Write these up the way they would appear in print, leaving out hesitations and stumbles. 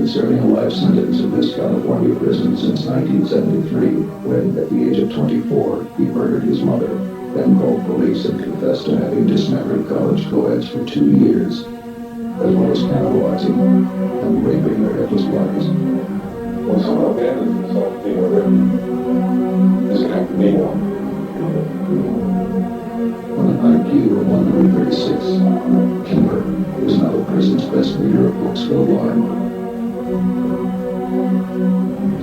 Serving a life sentence in this California prison since 1973, when, at the age of 24, he murdered his mother, then called police and confessed to having dismembered college co-eds for 2 years, as well as cannibalizing and raping their headless bodies. When someone abandons himself being a victim, there's going to have to be one. On an IQ of 136, Kimber is now the prison's best reader of books worldwide.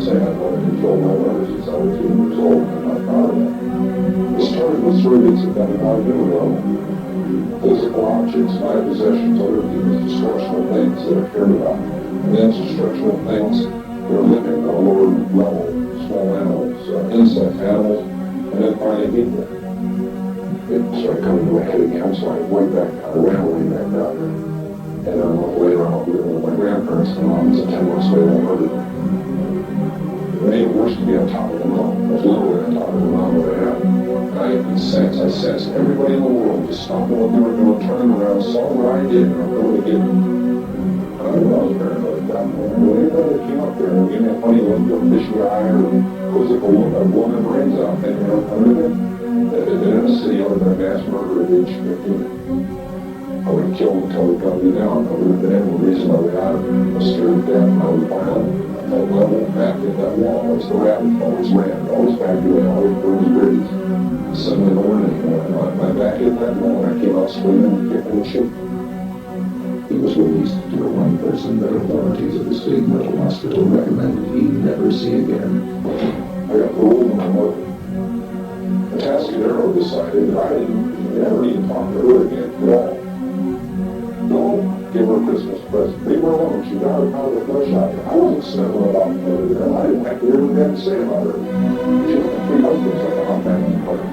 Say I wanted to control my mother since I was 2 years old, and I'm not proud of that. It started with 3 weeks of that about doing level. Physical objects, my possessions, other people's destruction of things that are cared about, and then destruction of things that are living on a lower level, small animals, insect animals, and then finally people. It started coming to my head again, so I went back down, ran away back down there. And then a month later, I was living with my grandparents, and Mom was 10 months later, I murdered her. It made it worse to be on top of the mountain. I was literally on top of the mountain that I had. And I sensed everybody in the world just stopped what they were doing, turned around, saw what I did, and I'm going to get them. I don't know, I was paranoid at that point. When anybody that came up there and gave me a funny look, a fishy eye, or quizzical look, I'd blow their brains out, thinking under them. That had been in a city under a mass murder at age 15. I would have killed until they got me down. I would have been able to reason my way out of it. I was scared to death, and I was violent. I felt level back in that wall. I was the rabbit, always ran, always back away, always burned bridges. Suddenly no one anymore. My back hit that wall, and I came out screaming, kicking and shooting. He was released to the one person that authorities of the state mental hospital recommended he never see again. I got paroled in my mother. The Tascadero decided that I didn't never even talk to her again at all. Don't give her a Christmas present. Leave her alone. She got her out of the flesh out. I wasn't sniveling about her. I didn't have to hear what they had to say about her. She looked at 3 husbands like a hot backing party.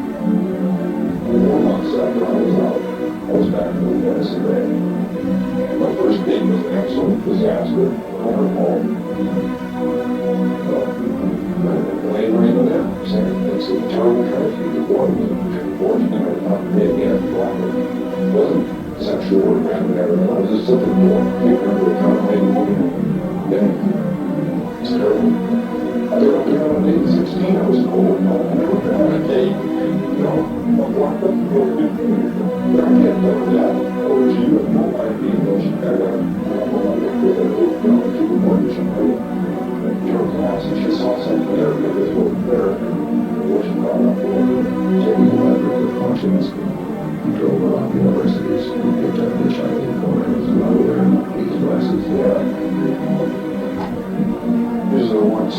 4 months after I was out, I was back in the innocent day. My first date was an absolute disaster. Never home. Laying right in there, saying it's a terrible tragedy. The boy was fortunate enough to be again Blackened. It wasn't sexual or random or anything. I was just simply born. Taking her to a town lady moving. Then it's terrible. I never been on a date at 16. I was cold. No, I never been on a date. You know, I'm locked up for a good thing. But I can't tell her that. Or she had no idea. You know, she kind of, I don't know, with a little, you know, she was mortgage and money. Your class, and she saw something there that was wasn't there. What she called up for. Taking elaborate precautions, he drove around universities and picked up hitchhiking corners and while wearing these glasses. Yeah. These are the ones.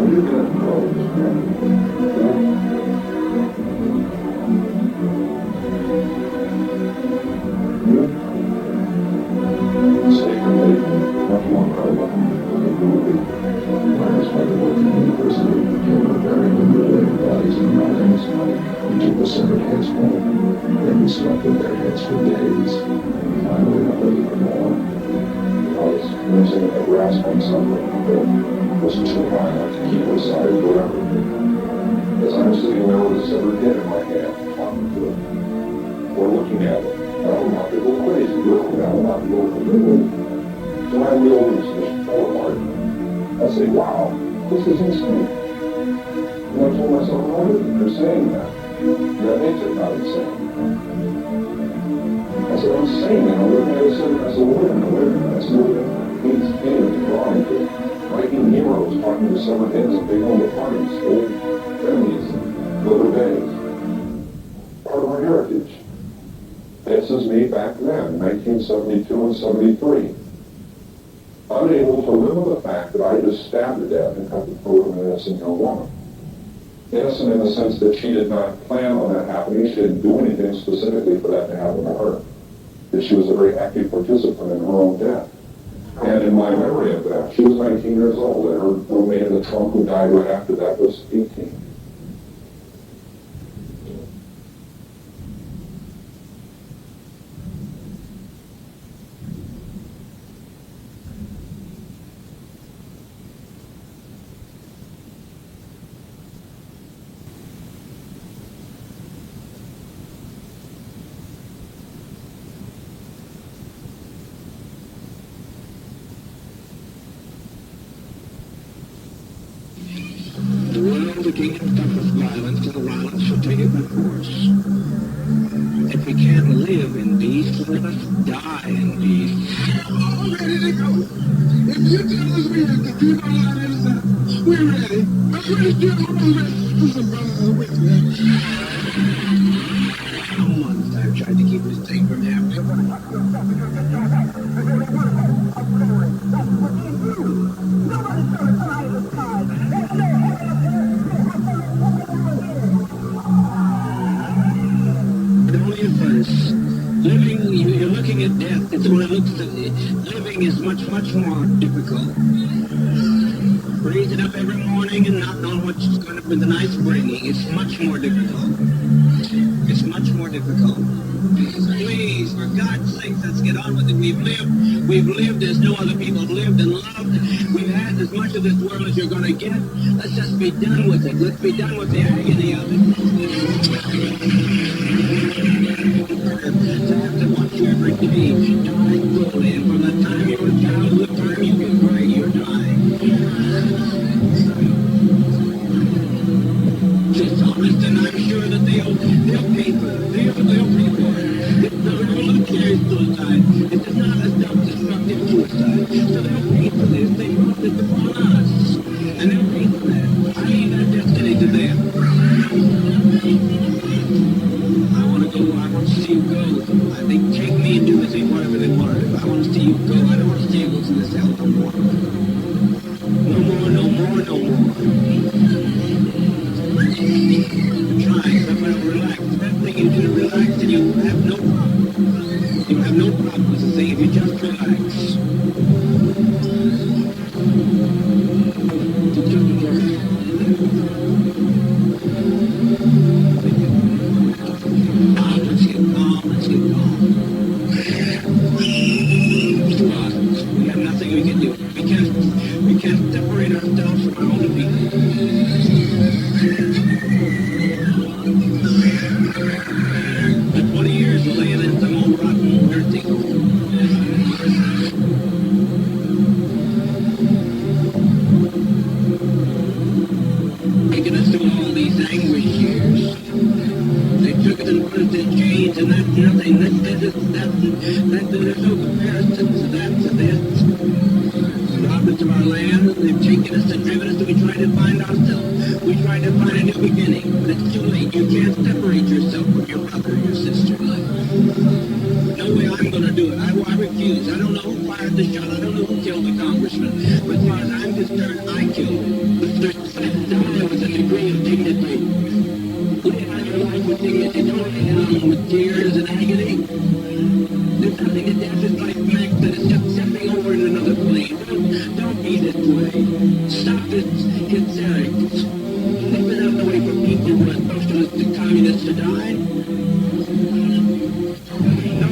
You're gonna grow, man. Sacred lady. Much more credible. Myers went to work in the university. for days. Finally, not ready for more. I was losing a grasp on something that was too violent to keep aside forever. As I'm sitting there with a severed head in my hand, talking to it, or looking at it, I don't want to go crazy, looking at it, not go completely. So my wheels just fall apart. I say, wow, this is insane. And I told myself, no, it isn't. They're saying that. That makes it not insane. I said, I'm sane, and I'm looking at it, I said, wait a minute, that's moving. He's painting, drawing, Viking heroes talking to severed heads and big home parties, old enemies, other days. Part of our heritage. This is me back then, 1972 and 73. Unable to live with the fact that I just stabbed to death and cut the throat of an innocent young woman. Innocent in the sense that she did not plan on that happening. She didn't do anything specifically for that to happen to her. That she was a very active participant in her own death. And in my memory of that, she was 19 years old, and her roommate in the trunk who died right after that was 18. The world again suffers violence, and violence shall take its course. If we can't live in peace, let us die in peace. All ready to go. If you tell us we're ready, you know what it is. We're ready. I'm pretty sure we're ready. Who's a brother with me? For months I've tried to keep this thing from happening. But only at first. Living, you're looking at death. It's what it looks at. Living is much, much more difficult. Raising up every morning and not knowing what's going to be the night's bringing. It's much more difficult. It's much more difficult. Please, for God's sake, let's get on with it. We've lived as no other people have lived and loved. We've had as much of this world as you're going to get. Let's just be done with it. Let's be done with the agony of it. To have to watch you every day die slowly, and from the time you're a child to the time you can cry, you're dying. It's honest, and I'm sure that they'll pay for it. They'll pay for it. It's not a revolutionary suicide. It is not a self-destructive suicide. So they'll pay for this. They brought this upon us. And they'll pay for that. I leave their destiny to them. I want to go. I want to see you go. They take me and do with me whatever they want. I want to see you go. I don't want to see you go through this hell no more. No more, no more, no more. Try, somebody relax. The best thing you do is relax and you have no problem. You have no problem with the thing if you just relax. Let's get calm, let's get calm. We have nothing we can do. We can't separate ourselves from our own people. For 20 years laying in some old rotten nursing home. Taking us through all these anguish years. They took us and put us in chains, and that's nothing. There's no comparison to that, to this. Robbed us of our land, they've taken us and driven us, and we try to find ourselves. We try to find a new beginning, but it's too late. You can't separate yourself from your brother or your sister. No way I'm going to do it. I refuse. I don't know who fired the shot. I don't know who killed the congressman. But as far as I'm concerned, I killed him. But there was a degree of dignity. Live out your life with dignity. Don't lay down with tears and agony. There's nothing to death. It's like Max that is just stepping over in another plane. Don't be this way. Stop this hysterics. This is not the way for people who are socialists and communists to die. No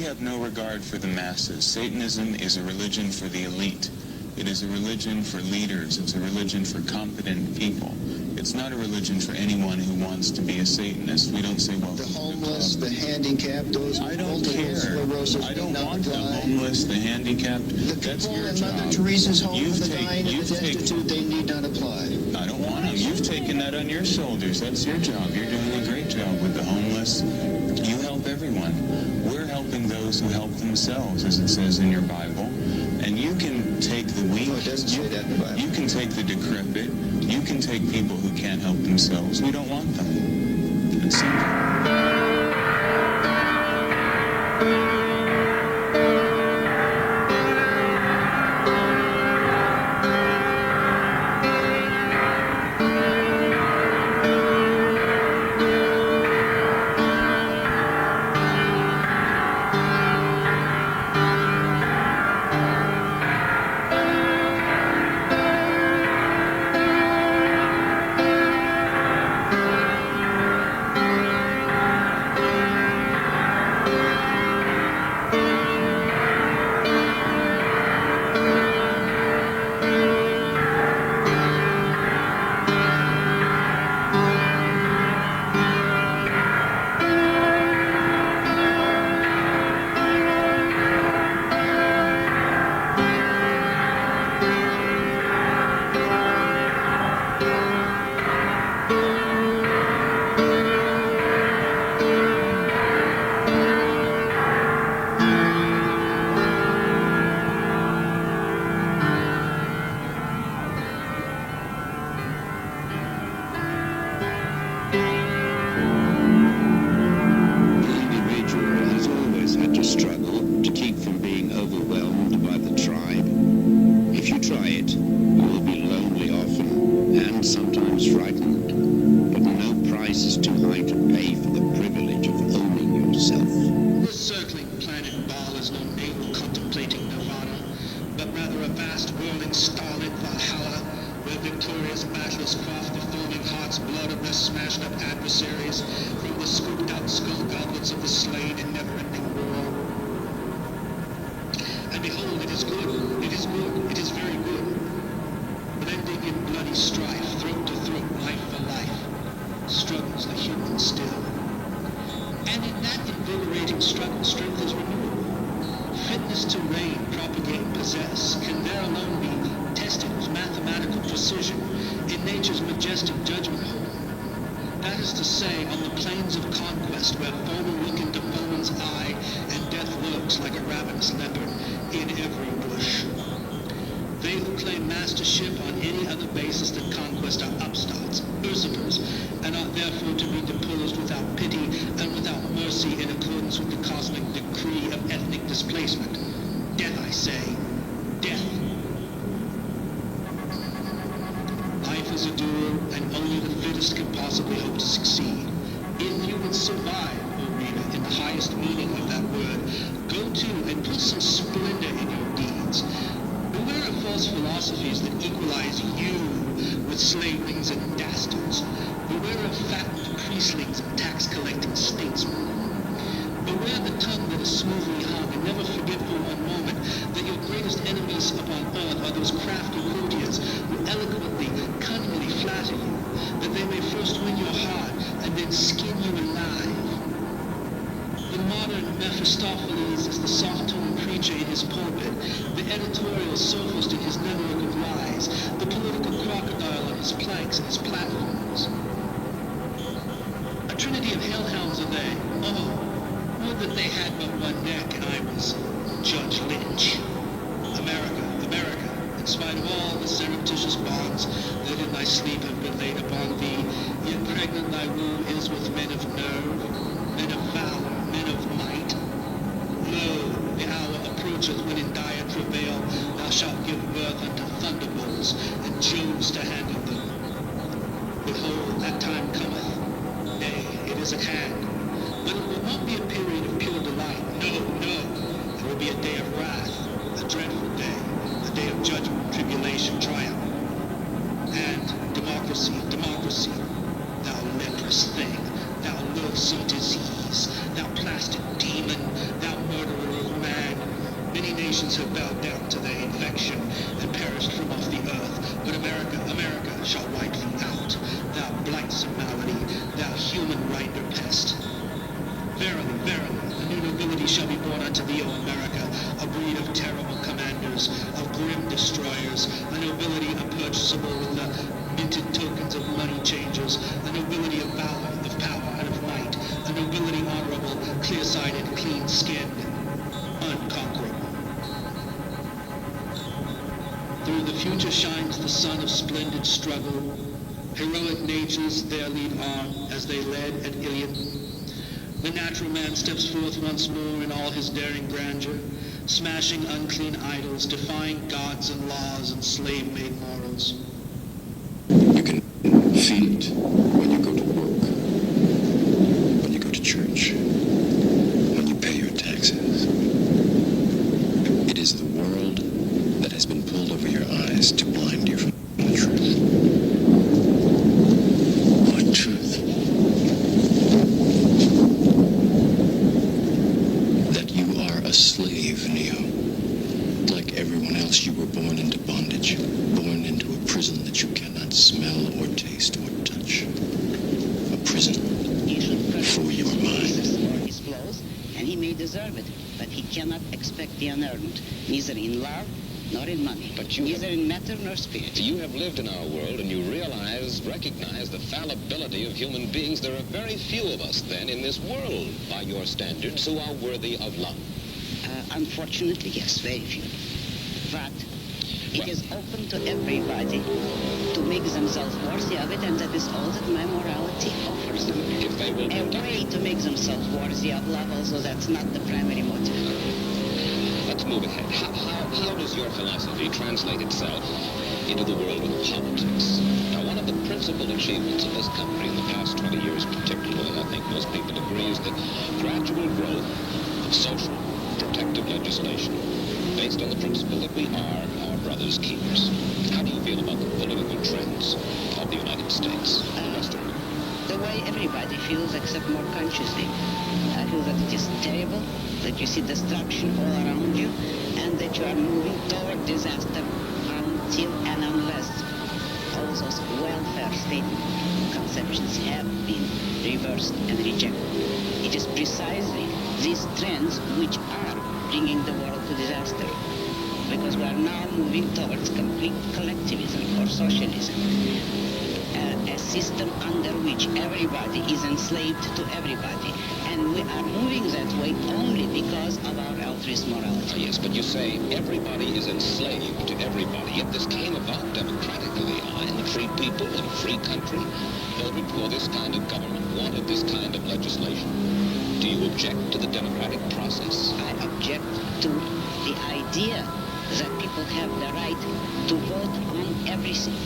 have no regard for the masses. Satanism is a religion for the elite. It is a religion for leaders. It's a religion for competent people. It's not a religion for anyone who wants to be a Satanist. We don't say, well, the homeless, the handicapped, those I don't multiple care. sclerosis I don't do not want the apply. homeless, the handicapped. The That's people your in job. Mother Teresa's home You've for the taken- dying and you've the taken- destitute, they need not apply. I don't want them. You've taken that on your shoulders. That's your job. You're doing a great job with the homeless. You help everyone. We're helping those who help themselves, as it says in your Bible. And you can take the weak. No, it doesn't say that in the Bible. You can take the decrepit. You can take people who can't help themselves. We don't want them. It's simple. Thou loathsome disease, thou plastic demon, thou murderer have bowed down to their infection and perished from off the earth. But America, America shall wipe thee out, thou blithesome malady, thou human rinder pest. Verily, verily, a new nobility shall be born unto thee, O America, a breed of terrible commanders, of grim destroyers, a nobility unpurchasable with the minted tokens of money changers, a nobility of valor, of power, and of might, a nobility honorable, clear-sighted, clean-skinned, unconquerable. Through the future shines the sun of splendid struggle. Heroic natures there lead on as they led at Ilion. The natural man steps forth once more in all his daring grandeur, smashing unclean idols, defying gods and laws and slave-made morals. You can feel it when you go to work, when you go to church, when you pay your taxes. It is the world that has been pulled over your eyes to blind you from the truth. What truth? That you are a slave, Neo. Like everyone else, you were born into bondage, born into a prison that you cannot smell or taste or touch. A prison for your mind. For his flaws, and he may deserve it, but he cannot expect the unearned, neither in love nor in money, neither in matter nor spirit. You have lived in our world, and you recognize the fallibility of human beings. There are very few of us, then, in this world, by your standards, who are worthy of love. Unfortunately, yes, very few. But it is open to everybody to make themselves worthy of it, and that is all that my morality offers them. If they will A way to make themselves worthy of love, although that's not the primary motive. Let's move ahead. How does your philosophy translate itself into the world of politics? Now, one of the principal achievements of this country in the past 20 years particularly, I think most people agree, is the gradual growth of social protective legislation based on the principle that we are our brother's keepers. How do you feel about the political trends of the United States and the Western world? The way everybody feels, except more consciously. I feel that it is terrible, that you see destruction all around you, and that you are moving toward disaster until and unless all those welfare state conceptions have been reversed and rejected. It is precisely these trends which are bringing the world to disaster, because we are now moving towards complete collectivism or socialism. A system under which everybody is enslaved to everybody, and we are moving that way only because of our altruist morality. Yes, but you say everybody is enslaved to everybody, yet this came about democratically, and the free people in a free country voted for this kind of government, wanted this kind of legislation. Do you object to the democratic process? I object to the idea that people have the right to vote on everything.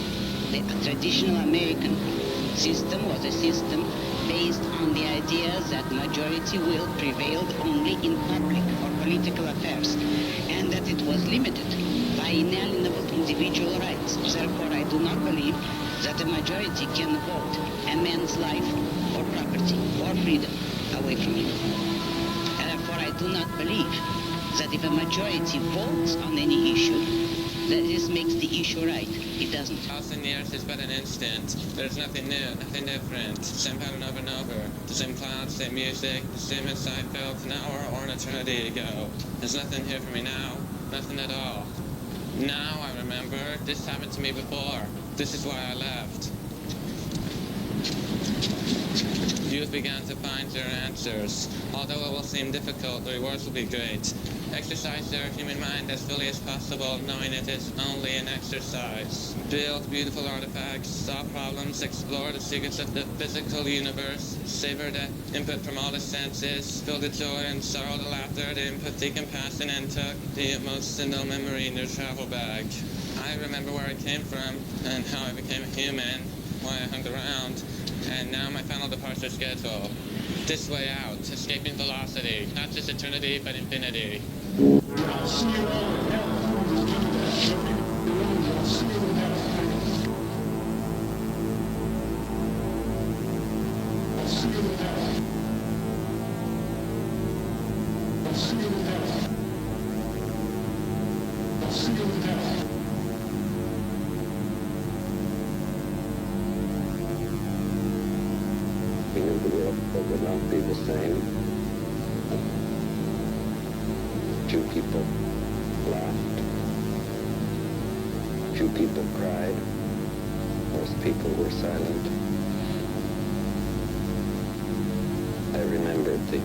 The traditional American system was a system based on the idea that majority will prevailed only in public or political affairs, and that it was limited by inalienable individual rights. Therefore, I do not believe that a majority can vote a man's life or property or freedom away from him. Therefore, I do not believe that if a majority votes on any issue, that this makes the issue right. It doesn't. 1,000 years is but an instant. There's nothing new, nothing different. Same pattern over and over. The same clouds, same music, the same inside felt an hour or an eternity ago. There's nothing here for me now, nothing at all. Now I remember this happened to me before. This is why I left. Youth began to find their answers. Although it will seem difficult, the rewards will be great. Exercise their human mind as fully as possible, knowing it is only an exercise. Build beautiful artifacts, solve problems, explore the secrets of the physical universe, savor the input from all the senses, feel the joy and sorrow, the laughter, the empathy, compassion, and took the emotional memory in their travel bag. I remember where I came from and how I became a human, why I hung around, and now my final departure schedule. This way out, escaping velocity, not just eternity, but infinity. I'll see you all in hell. I'll see you in hell. I'll see you in hell. I'll see you in hell. looking into the world would not be the same. Few people laughed. Few people cried. Most people were silent. I remembered the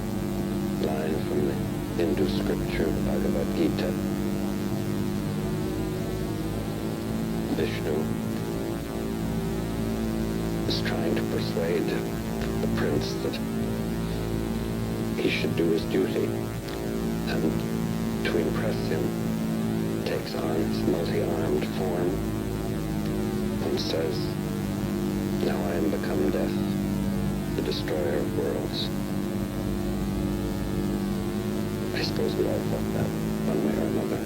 line from the Hindu scripture, Bhagavad Gita. Vishnu is trying to persuade the prince that he should do his duty, and to impress him takes on his multi-armed form and says, "Now I am become death, the destroyer of worlds." I suppose we all felt that one way or another.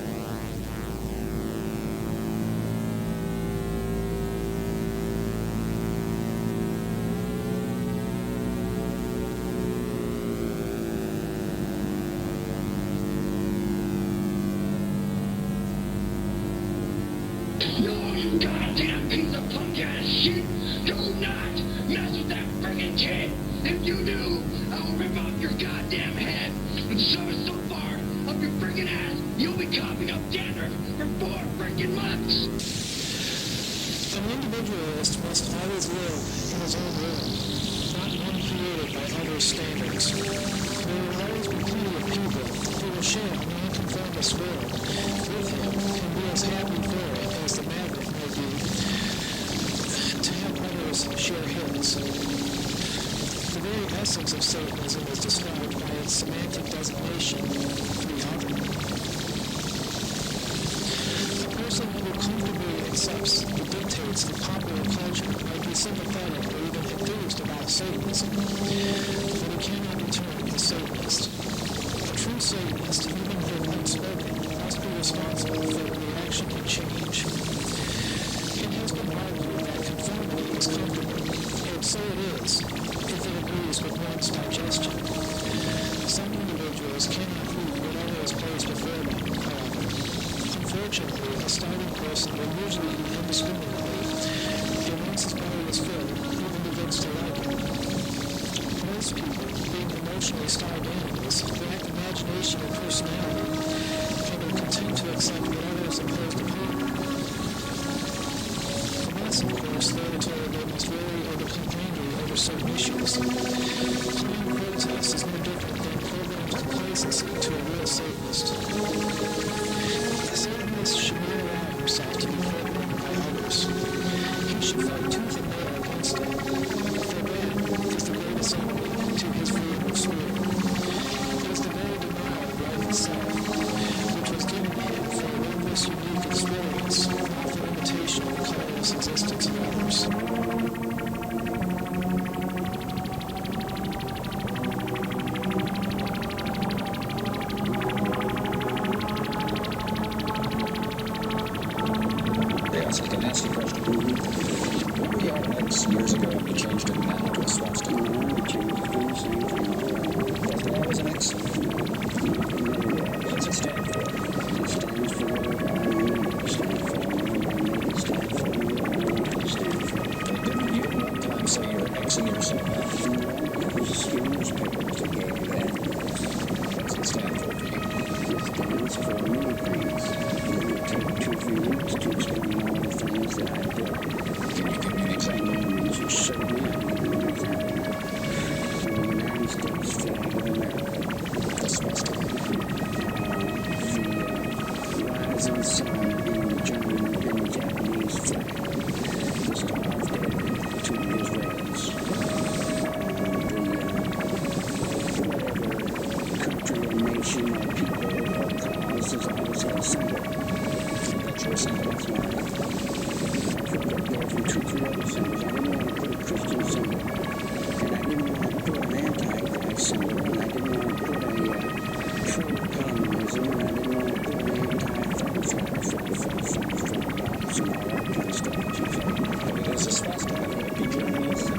No, you goddamn piece of punk-ass shit! Do not mess with that friggin' kid! If you do, I will rip off your goddamn head and shove it so far up your friggin' ass, you'll be coughing up dandruff for 4 friggin' months! An individualist must always live in his own world, not one created by others' standards. There will always be plenty of people who will share an nonconformist world with him and be as happy for it as the magnet may be to have others share his. The very essence of Satanism is described by its semantic designation, the other. A person who comfortably accepts the dictates of popular culture might be sympathetic or even enthused about Satanism, but he cannot be termed a Satanist. A true Satanist, even if unspoken, must be responsible for the reaction and change. It has been argued that conformity is comfortable, and so it is, if it agrees with one's digestion. Some individuals cannot eat whatever is placed before them, however. Unfortunately, a starving person will usually eat indiscriminately, and once his belly is filled, even begins to like it. Most people, being emotionally starved animals, lack imagination and personality, and are content to accept whatever is imposed upon them. Unless, of course, they're told they must really or become angry over certain issues. Planned protest is no different than programmed complacency to a real Satanist. A Satanist should not allow himself to be programmed by others. He should fight tooth and nail against it. For man is the greatest enemy to his freedom of spirit. It is the very denial of life itself, which was given him for a wondrous, unique experience, not for imitation of the colorless existence of others. Yes, I can ask you a question. What were the X years ago you changed it now to a swastika? We changed it from the same thing. Was there always an X? What does it stand for? It stands for whatever I remember it stand for. It stand for whatever it stand for. But you didn't one time say you're Xing yourself out? No, it was a few newspapers that gave me that. What does it stand for to you? It stands for many things. It would take 2 or 3 weeks to explain all the things that I did. Can you give me an example? Certainly, I'll give you an example. The United States flag of America. The swastika. The rising sun in the Japanese flag. The Star of David to the Israelis. Whatever country or nation or people or cause has always had a symbol. That's your symbol. That's mine. There were 2 other symbols. I didn't want to put a Christian symbol. And I didn't want to put an anti-Christ symbol. And I didn't want to put a pro-communism. And I didn't want to put an anti-flag box and all that kind of stuff that you say. But it is a swastika. Would it be Germany's? No,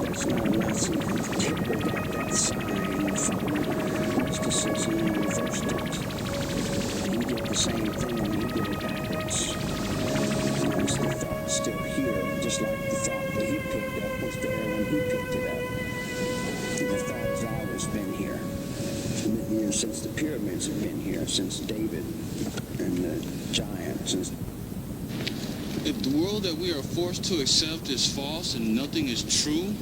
that's not a Nazi. Hitler got that sign from Mr. Simpson and reversed it. He did the same thing when he did it backwards. It's the thought still here. just like the thought that he picked up was there when he picked it up. The thought has always been here. You know, since the pyramids have been here, since David and the giants. If the world that we are forced to accept is false and nothing is true,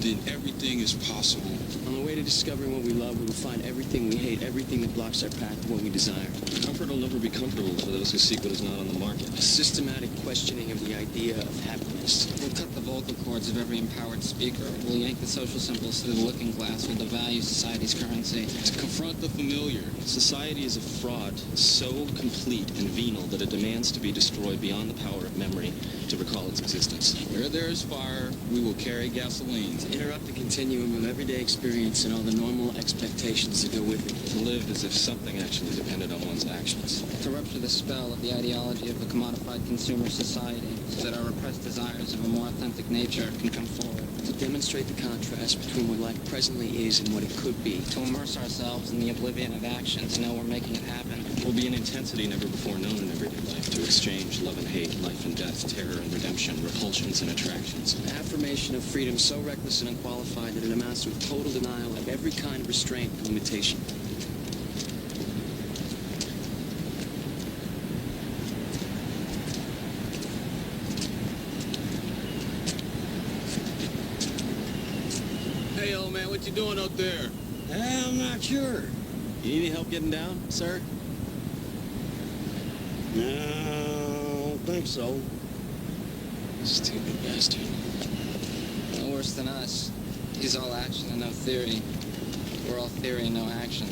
then everything is possible. On the way to discovering what we love, we will find everything we hate, everything that blocks our path to what we desire. Comfort will never be comfortable for those who seek what is not on the market. A systematic questioning of the idea of happiness. We'll cut the vocal cords of every empowered speaker. We'll yank the social symbols through the looking glass. We'll devalue society's currency. To confront the familiar. Society is a fraud so complete and venal that it demands to be destroyed beyond the power of memory to recall its existence. Where there is fire, we will carry gasoline. To interrupt the continuum of everyday experience and all the normal expectations that go with it. To live as if something actually depended on one's actions. To rupture the spell of the ideology of a commodified consumer society so that our repressed desires of a more authentic nature can come forward. To demonstrate the contrast between what life presently is and what it could be. To immerse ourselves in the oblivion of action, to know we're making it happen. Will be an intensity never before known in everyday life. To exchange love and hate, life and death, terror and redemption, repulsions and attractions. An affirmation of freedom so reckless and unqualified that it amounts to a total denial of every kind of restraint and limitation. Hey, old man, what you doing up there? I'm not sure. You need any help getting down, sir? No, I don't think so. Stupid bastard. No worse than us. He's all action and no theory. We're all theory and no action.